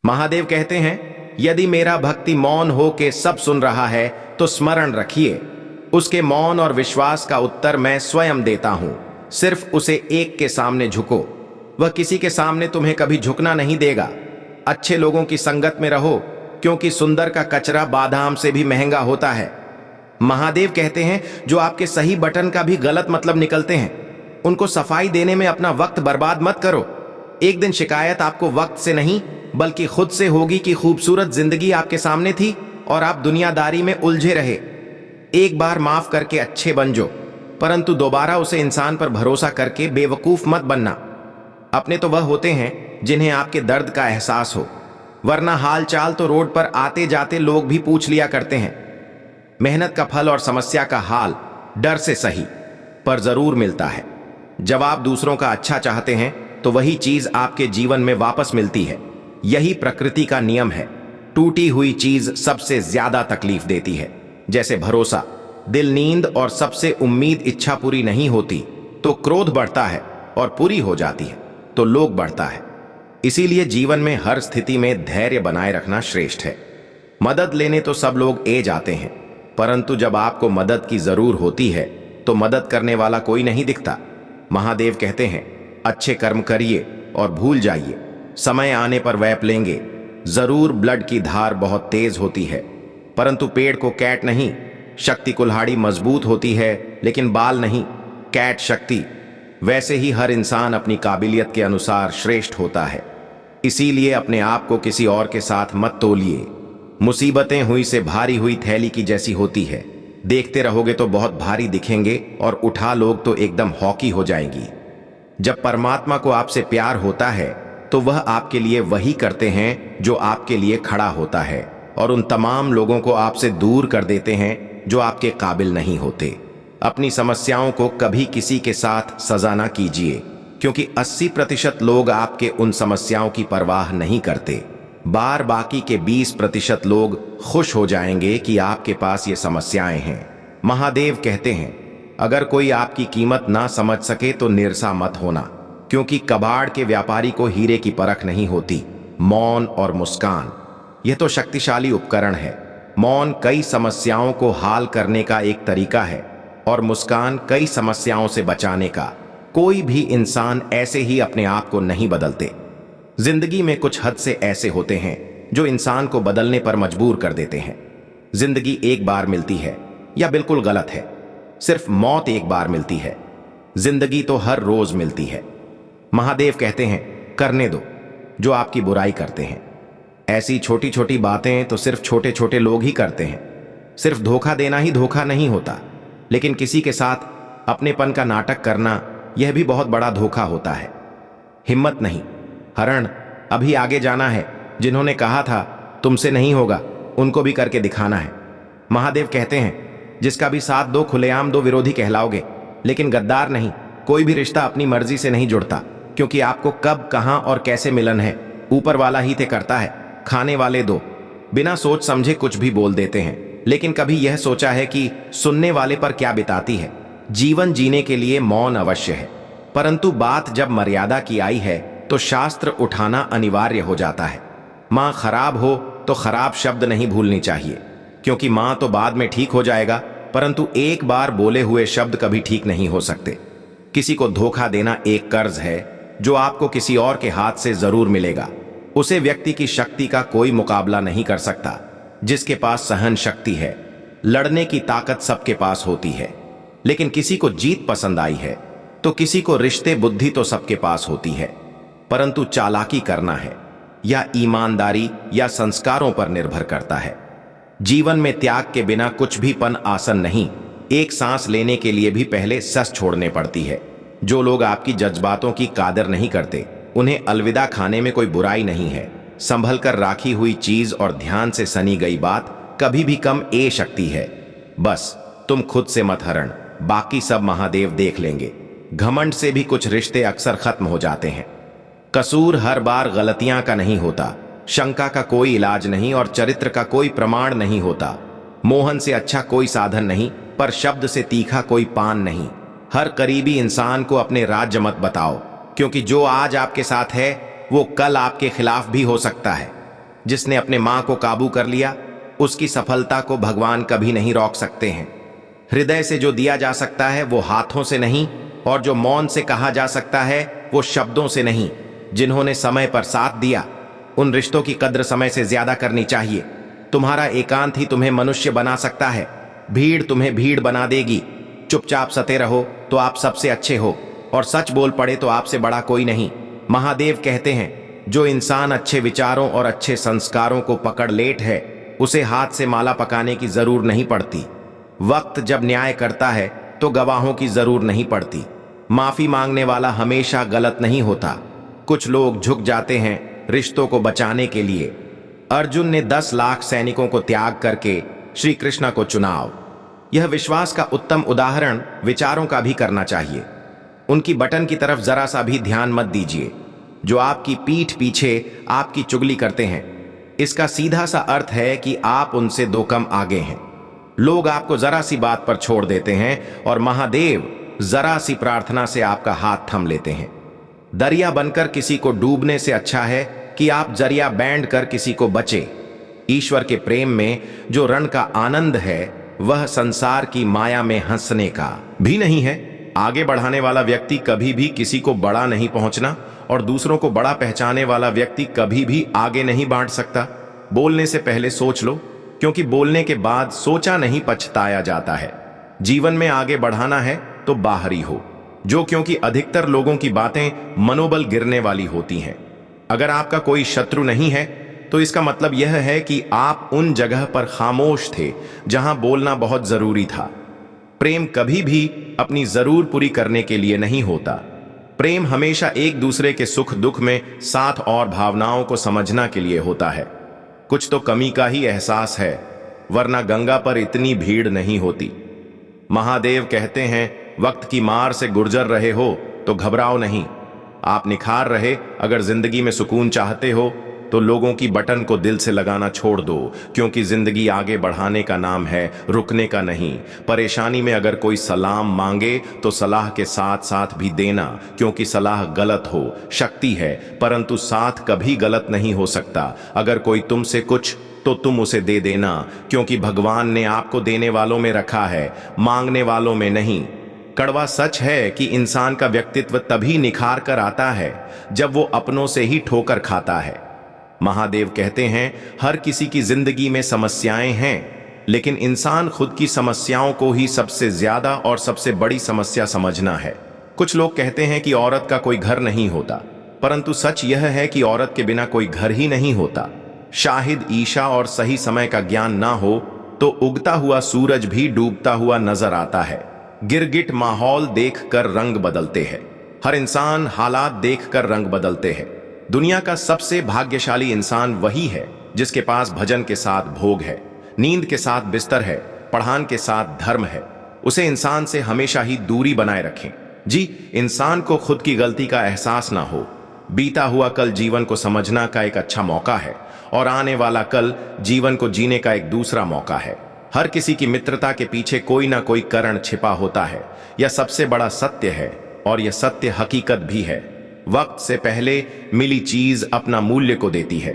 महादेव कहते हैं, यदि मेरा भक्ति मौन हो के सब सुन रहा है तो स्मरण रखिए, उसके मौन और विश्वास का उत्तर मैं स्वयं देता हूं। सिर्फ उसे एक के सामने झुको, वह किसी के सामने तुम्हें कभी झुकना नहीं देगा। अच्छे लोगों की संगत में रहो, क्योंकि सुंदर का कचरा बादाम से भी महंगा होता है। महादेव कहते हैं, जो आपके सही बटन का भी गलत मतलब निकलते हैं, उनको सफाई देने में अपना वक्त बर्बाद मत करो। एक दिन शिकायत आपको वक्त से नहीं बल्कि खुद से होगी कि खूबसूरत जिंदगी आपके सामने थी और आप दुनियादारी में उलझे रहे। एक बार माफ करके अच्छे बन जाओ, परंतु दोबारा उसे इंसान पर भरोसा करके बेवकूफ मत बनना। अपने तो वह होते हैं जिन्हें आपके दर्द का एहसास हो, वरना हाल चाल तो रोड पर आते जाते लोग भी पूछ लिया करते हैं। मेहनत का फल और समस्या का हाल डर से सही पर जरूर मिलता है। जब आप दूसरों का अच्छा चाहते हैं तो वही चीज आपके जीवन में वापस मिलती है। यही प्रकृति का नियम है। टूटी हुई चीज सबसे ज्यादा तकलीफ देती है, जैसे भरोसा, दिल, नींद और सबसे उम्मीद। इच्छा पूरी नहीं होती तो क्रोध बढ़ता है और पूरी हो जाती है तो लोभ बढ़ता है। इसीलिए जीवन में हर स्थिति में धैर्य बनाए रखना श्रेष्ठ है। मदद लेने तो सब लोग ए जाते हैं, परंतु जब आपको मदद की जरूर होती है तो मदद करने वाला कोई नहीं दिखता। महादेव कहते हैं, अच्छे कर्म करिए और भूल जाइए, समय आने पर वैप लेंगे। जरूर ब्लड की धार बहुत तेज होती है, परंतु पेड़ को कैट नहीं। शक्ति कुल्हाड़ी मजबूत होती है लेकिन बाल नहीं, कैट शक्ति। वैसे ही हर इंसान अपनी काबिलियत के अनुसार श्रेष्ठ होता है। इसीलिए अपने आप को किसी और के साथ मत तोलिए। मुसीबतें हुई से भारी हुई थैली की जैसी होती है, देखते रहोगे तो बहुत भारी दिखेंगे और उठा लोग तो एकदम हॉकी हो जाएंगी। जब परमात्मा को आपसे प्यार होता है तो वह आपके लिए वही करते हैं जो आपके लिए खड़ा होता है, और उन तमाम लोगों को आपसे दूर कर देते हैं जो आपके काबिल नहीं होते। अपनी समस्याओं को कभी किसी के साथ सजा ना कीजिए, क्योंकि 80% लोग आपके उन समस्याओं की परवाह नहीं करते। बाकी के 20% लोग खुश हो जाएंगे कि आपके पास ये समस्याएं हैं। महादेव कहते हैं, अगर कोई आपकी कीमत ना समझ सके तो निराशा मत होना, क्योंकि कबाड़ के व्यापारी को हीरे की परख नहीं होती। मौन और मुस्कान, यह तो शक्तिशाली उपकरण है। मौन कई समस्याओं को हाल करने का एक तरीका है और मुस्कान कई समस्याओं से बचाने का। कोई भी इंसान ऐसे ही अपने आप को नहीं बदलते। जिंदगी में कुछ हद से ऐसे होते हैं जो इंसान को बदलने पर मजबूर कर देते हैं। जिंदगी एक बार मिलती है, या बिल्कुल गलत है, सिर्फ मौत एक बार मिलती है। जिंदगी तो हर रोज मिलती है। महादेव कहते हैं, करने दो जो आपकी बुराई करते हैं। ऐसी छोटी छोटी बातें तो सिर्फ छोटे छोटे लोग ही करते हैं। सिर्फ धोखा देना ही धोखा नहीं होता, लेकिन किसी के साथ अपनेपन का नाटक करना, यह भी बहुत बड़ा धोखा होता है। हिम्मत नहीं, हरण, अभी आगे जाना है। जिन्होंने कहा था तुमसे नहीं होगा, उनको भी करके दिखाना है। महादेव कहते हैं, जिसका भी साथ दो खुलेआम दो विरोधी कहलाओगे, लेकिन गद्दार नहीं। कोई भी रिश्ता अपनी मर्जी से नहीं जुड़ता, क्योंकि आपको कब, कहां और कैसे मिलन है ऊपर वाला ही तय करता है। खाने वाले दो बिना सोच समझे कुछ भी बोल देते हैं, लेकिन कभी यह सोचा है कि सुनने वाले पर क्या बिताती है। जीवन जीने के लिए मौन अवश्य है, परंतु बात जब मर्यादा की आई है तो शास्त्र उठाना अनिवार्य हो जाता है। मां खराब हो तो खराब शब्द नहीं भूलनी चाहिए, क्योंकि मां तो बाद में ठीक हो जाएगा, परंतु एक बार बोले हुए शब्द कभी ठीक नहीं हो सकते। किसी को धोखा देना एक कर्ज है जो आपको किसी और के हाथ से जरूर मिलेगा। उसे व्यक्ति की शक्ति का कोई मुकाबला नहीं कर सकता। जिसके पास सहन शक्ति है, लड़ने की ताकत सबके पास होती है, लेकिन किसी को जीत पसंद आई है तो किसी को रिश्ते बुद्धि तो सबके पास होती है, परंतु चालाकी करना है या ईमानदारी या संस्कारों पर निर्भर करता है। जीवन में त्याग के बिना कुछ भी पन आसन नहीं। एक सांस लेने के लिए भी पहले सस छोड़ने पड़ती है। जो लोग आपकी जज्बातों की कादर नहीं करते, उन्हें अलविदा खाने में कोई बुराई नहीं है। संभल कर राखी हुई चीज और ध्यान से सनी गई बात कभी भी कम ए शक्ति है। बस तुम खुद से मत हरण, बाकी सब महादेव देख लेंगे। घमंड से भी कुछ रिश्ते अक्सर खत्म हो जाते हैं। कसूर हर बार गलतियां का नहीं होता, शंका का कोई इलाज नहीं और चरित्र का कोई प्रमाण नहीं होता। मोहन से अच्छा कोई साधन नहीं, पर शब्द से तीखा कोई पान नहीं। हर करीबी इंसान को अपने राज्य मत बताओ, क्योंकि जो आज आपके साथ है वो कल आपके खिलाफ भी हो सकता है। जिसने अपने मां को काबू कर लिया, उसकी सफलता को भगवान कभी नहीं रोक सकते हैं। हृदय से जो दिया जा सकता है वो हाथों से नहीं, और जो मौन से कहा जा सकता है वो शब्दों से नहीं। जिन्होंने समय पर साथ दिया, उन रिश्तों की कद्र समय से ज्यादा करनी चाहिए। तुम्हारा एकांत ही तुम्हें मनुष्य बना सकता है। भीड़ तुम्हें भीड़ बना देगी। चुपचाप सते रहो तो आप सबसे अच्छे हो, और सच बोल पड़े तो आपसे बड़ा कोई नहीं। महादेव कहते हैं, जो इंसान अच्छे विचारों और अच्छे संस्कारों को पकड़ लेट है, उसे हाथ से माला पकाने की जरूर नहीं पड़ती। वक्त जब न्याय करता है तो गवाहों की जरूर नहीं पड़ती। माफी मांगने वाला हमेशा गलत नहीं होता। कुछ लोग झुक जाते हैं रिश्तों को बचाने के लिए। अर्जुन ने 10 लाख सैनिकों को त्याग करके श्री कृष्ण को चुनाव। यह विश्वास का उत्तम उदाहरण विचारों का भी करना चाहिए। उनकी बटन की तरफ जरा सा भी ध्यान मत दीजिए, जो आपकी पीठ पीछे आपकी चुगली करते हैं। इसका सीधा सा अर्थ है कि आप उनसे 2 कम आगे हैं। लोग आपको जरा सी बात पर छोड़ देते हैं, और महादेव जरा सी प्रार्थना से आपका हाथ थम लेते हैं। दरिया बनकर किसी को डूबने से अच्छा है कि आप जरिया बैंड कर किसी को बचे। ईश्वर के प्रेम में जो रण का आनंद है, वह संसार की माया में हंसने का भी नहीं है। आगे बढ़ाने वाला व्यक्ति कभी भी किसी को बड़ा नहीं पहुंचना, और दूसरों को बड़ा पहचाने वाला व्यक्ति कभी भी आगे नहीं बांट सकता। बोलने से पहले सोच लो, क्योंकि बोलने के बाद सोचा नहीं पछताया जाता है। जीवन में आगे बढ़ाना है तो बाहरी हो, क्योंकि अधिकतर लोगों की बातें मनोबल गिरने वाली होती हैं। अगर आपका कोई शत्रु नहीं है तो इसका मतलब यह है कि आप उन जगह पर खामोश थे जहां बोलना बहुत जरूरी था। प्रेम कभी भी अपनी जरूर पूरी करने के लिए नहीं होता। प्रेम हमेशा एक दूसरे के सुख दुख में साथ और भावनाओं को समझना के लिए होता है। कुछ तो कमी का ही एहसास है, वरना गंगा पर इतनी भीड़ नहीं होती। महादेव कहते हैं, वक्त की मार से गुजर रहे हो तो घबराओ नहीं। आप निखार रहे अगर जिंदगी में सुकून चाहते हो तो लोगों की बटन को दिल से लगाना छोड़ दो, क्योंकि जिंदगी आगे बढ़ाने का नाम है, रुकने का नहीं। परेशानी में अगर कोई सलाम मांगे तो सलाह के साथ साथ भी देना, क्योंकि सलाह गलत हो शक्ति है, परंतु साथ कभी गलत नहीं हो सकता। अगर कोई तुमसे कुछ तो तुम उसे दे देना, क्योंकि भगवान ने आपको देने वालों में रखा है, मांगने वालों में नहीं। कड़वा सच है कि इंसान का व्यक्तित्व तभी निखार कर आता है जब वो अपनों से ही ठोकर खाता है। महादेव कहते हैं, हर किसी की जिंदगी में समस्याएं हैं, लेकिन इंसान खुद की समस्याओं को ही सबसे ज्यादा और सबसे बड़ी समस्या समझना है। कुछ लोग कहते हैं कि औरत का कोई घर नहीं होता, परंतु सच यह है कि औरत के बिना कोई घर ही नहीं होता। शाहिद ईशा और सही समय का ज्ञान ना हो तो उगता हुआ सूरज भी डूबता हुआ नजर आता है। गिरगिट माहौल देखकर रंग बदलते हैं। हर इंसान हालात देखकर रंग बदलते हैं। दुनिया का सबसे भाग्यशाली इंसान वही है जिसके पास भजन के साथ भोग है, नींद के साथ बिस्तर है, पढ़ान के साथ धर्म है। उसे इंसान से हमेशा ही दूरी बनाए रखें। जी, इंसान को खुद की गलती का एहसास ना हो। बीता हुआ कल जीवन को समझना का एक अच्छा मौका है, और आने वाला कल जीवन को जीने का एक दूसरा मौका है। हर किसी की मित्रता के पीछे कोई ना कोई कारण छिपा होता है। यह सबसे बड़ा सत्य है, और यह सत्य हकीकत भी है। वक्त से पहले मिली चीज अपना मूल्य को देती है,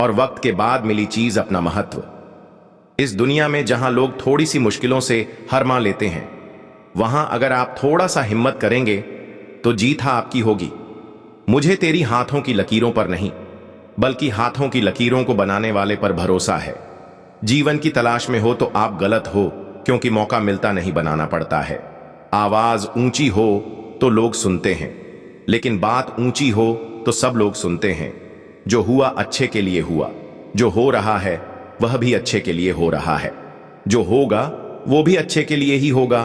और वक्त के बाद मिली चीज अपना महत्व। इस दुनिया में जहां लोग थोड़ी सी मुश्किलों से हार मान लेते हैं, वहां अगर आप थोड़ा सा हिम्मत करेंगे तो जीत आपकी होगी। मुझे तेरी हाथों की लकीरों पर नहीं, बल्कि हाथों की लकीरों को बनाने वाले पर भरोसा है। जीवन की तलाश में हो तो आप गलत हो, क्योंकि मौका मिलता नहीं, बनाना पड़ता है। आवाज ऊंची हो तो लोग सुनते हैं, लेकिन बात ऊंची हो तो सब लोग सुनते हैं। जो हुआ अच्छे के लिए हुआ, जो हो रहा है वह भी अच्छे के लिए हो रहा है, जो होगा वो भी अच्छे के लिए ही होगा।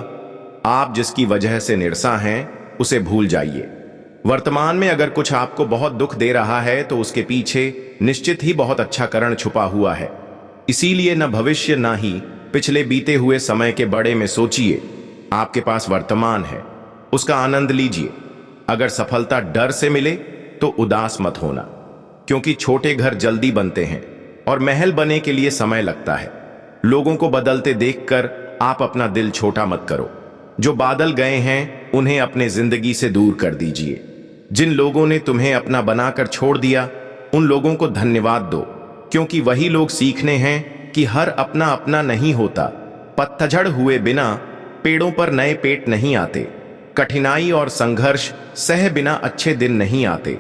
आप जिसकी वजह से निरसा हैं उसे भूल जाइए। वर्तमान में अगर कुछ आपको बहुत दुख दे रहा है तो उसके पीछे निश्चित ही बहुत अच्छा कारण छुपा हुआ है। इसीलिए न भविष्य ना ही पिछले बीते हुए समय के बड़े में सोचिए। आपके पास वर्तमान है, उसका आनंद लीजिए। अगर सफलता डर से मिले तो उदास मत होना, क्योंकि छोटे घर जल्दी बनते हैं और महल बने के लिए समय लगता है। लोगों को बदलते देखकर आप अपना दिल छोटा मत करो। जो बादल गए हैं उन्हें अपने जिंदगी से दूर कर दीजिए। जिन लोगों ने तुम्हें अपना बनाकर छोड़ दिया, उन लोगों को धन्यवाद दो। क्योंकि वही लोग सीखने हैं कि हर अपना अपना नहीं होता। पतझड़ हुए बिना पेड़ों पर नए पेट नहीं आते। कठिनाई और संघर्ष सह बिना अच्छे दिन नहीं आते।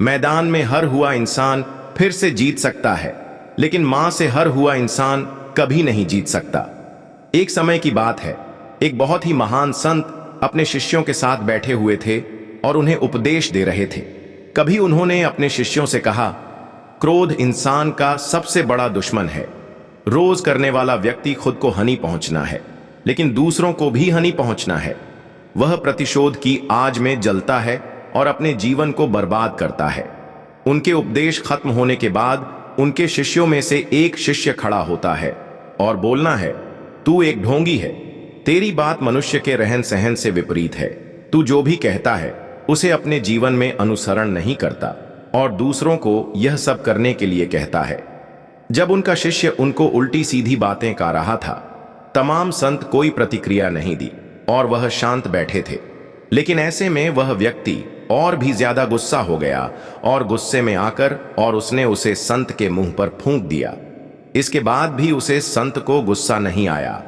मैदान में हर हुआ इंसान फिर से जीत सकता है, लेकिन मां से हर हुआ इंसान कभी नहीं जीत सकता। एक समय की बात है, एक बहुत ही महान संत अपने शिष्यों के साथ बैठे हुए थे और उन्हें उपदेश दे रहे थे। कभी उन्होंने अपने शिष्यों से कहा, क्रोध इंसान का सबसे बड़ा दुश्मन है। रोज करने वाला व्यक्ति खुद को हानि पहुंचना है, लेकिन दूसरों को भी हानि पहुंचना है। वह प्रतिशोध की आग में जलता है और अपने जीवन को बर्बाद करता है। उनके उपदेश खत्म होने के बाद उनके शिष्यों में से एक शिष्य खड़ा होता है और बोलना है, तू एक ढोंगी है। तेरी बात मनुष्य के रहन सहन से विपरीत है। तू जो भी कहता है उसे अपने जीवन में अनुसरण नहीं करता और दूसरों को यह सब करने के लिए कहता है। जब उनका शिष्य उनको उल्टी सीधी बातें कह रहा था, तमाम संत कोई प्रतिक्रिया नहीं दी और वह शांत बैठे थे। लेकिन ऐसे में वह व्यक्ति और भी ज्यादा गुस्सा हो गया और गुस्से में आकर और उसने उसे संत के मुंह पर फूंक दिया। इसके बाद भी उसे संत को गुस्सा नहीं आया।